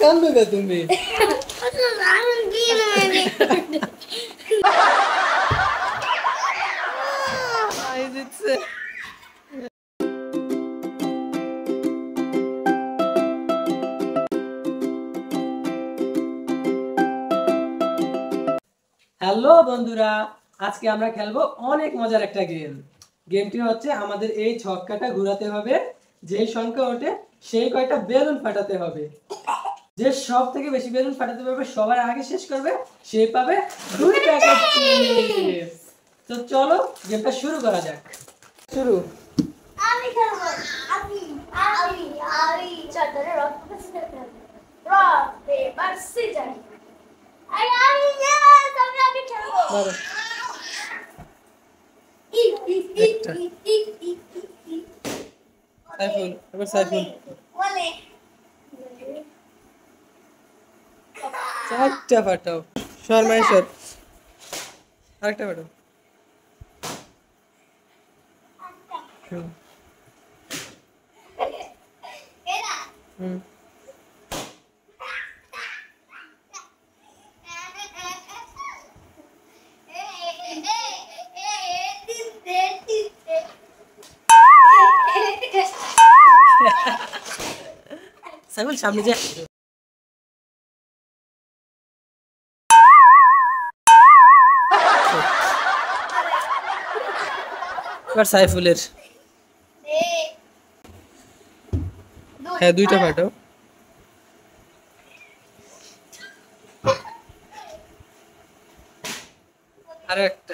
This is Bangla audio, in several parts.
কান্দোগা তুমি হ্যালো বন্ধুরা, আজকে আমরা খেলবো অনেক মজার একটা গেমটি হচ্ছে আমাদের এই ছক্কাটা ঘোরাতে হবে, যেই সংখ্যা ওঠে সেই কয়টা বেলুন ফাটাতে হবে। যে সব থেকে বেশি বেলুন ফাটাতে পারবে সবার আগে শেষ করবে সেই পাবে 2 প্যাকেট চিপস। তো চলো গেমটা শুরু করা যাক। শুরু। আমি খেলবো। আমি চাদরে রক পেপার সিজার। আমি খেলবো। মারো। সাইফুল, এবার সাইফুল। বলে চারটা ফাটাও। শর্মাইশ্বর। আরেকটা ফাটাও। হুম। সাইফুল সামনে যা। এবার সাইফুলের। হ্যাঁ, 2টা ফাটাও। আর একটা।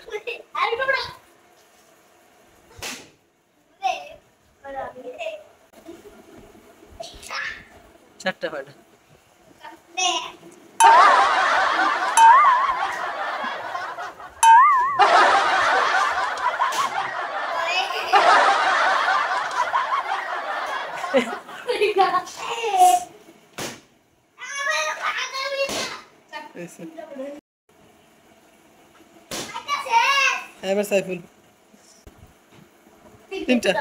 4টা ফাটা। এবার সাইফুল। 3টা।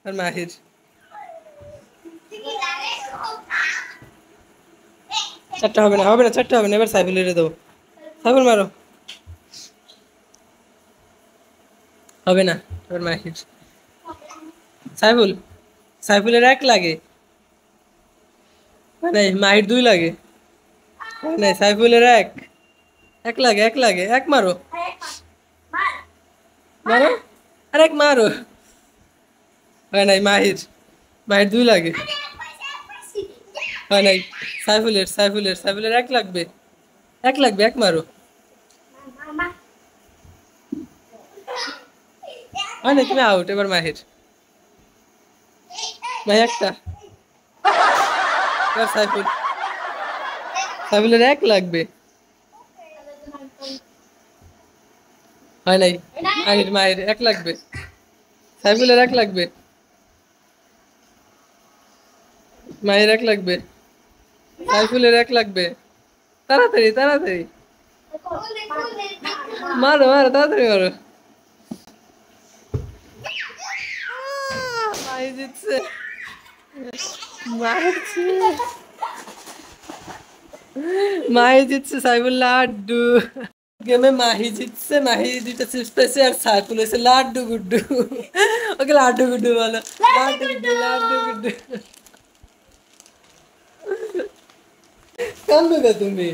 আর মাহির। 4টা হবে না, 4টা হবে না। এবার সাইফুল এর দাও। সাইফুল মারো। হবে না, এবার মাহির। সাইফুলের 1 লাগে। নাই, মাহির 2 লাগে। নাই, সাইফুলের 1 লাগে, 1 লাগে। 1 মারো। মারো। আর 1 মারো। হয় নাই, মাহির 2 লাগে। হয় নাই, সাইফুলের 1 লাগবে। 1 লাগবে, 1 মারো। হয় নাই, তুমি আউট। এবার মাহির একটা। এবার সাইফুলের 1 লাগবে। হয় নাই, মাহির 1 লাগবে। সাইফুলের 1 লাগবে। মাহির 1 লাগবে। সাইফুলের 1 লাগবে। তাড়াতাড়ি তাড়াতাড়ি মারো, তাড়াতাড়ি মারো। মাহি জিতছে। মাহি জিতছে। সাইফুল লাড্ডু। গেমে মাহি জিতছে। মাহি 2টা চিপস পেয়েছে আর সাইফুল হয়েছে লাড্ডু গুড্ডু। ওকে লাড্ডু গুড্ডু বলো। লাড্ডু গুড্ডু। কান্দোগা তুমি।